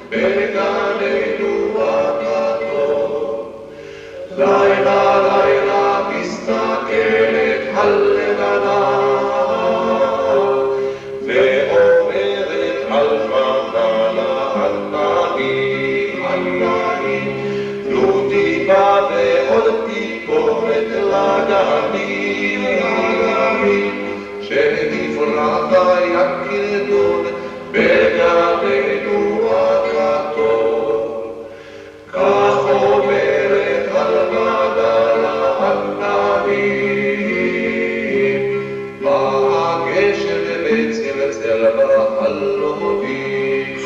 בגננו הגדול. לילה לילה מסתכלת הלבנה ואומרת על גבנה לעננים, תנו טיפה ועוד טיפונת לגנים, שנפרח היקרדון בגננו הגדול. כך אומרת הלבנה לעננים, בא הגשם וצלצל בחלוני,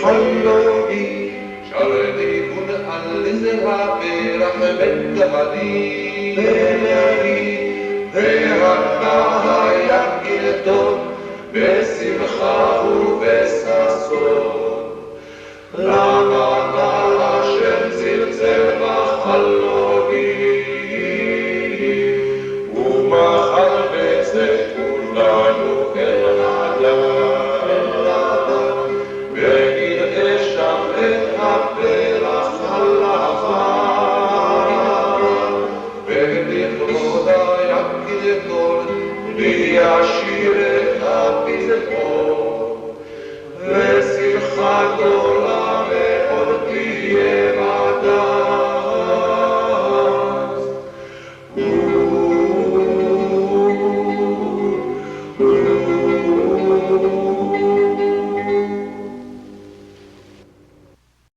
שר ניגון על זרע ברחבת גמדים, והנה היקרדון בשמחה ובששון. למה השם צלצל בחלוני, ומחר בצאת כולנו אל הדר, ונראה שם את הפרח הלבן, ולכבוד היקרדון וישיר את הפזמון, ושמחתו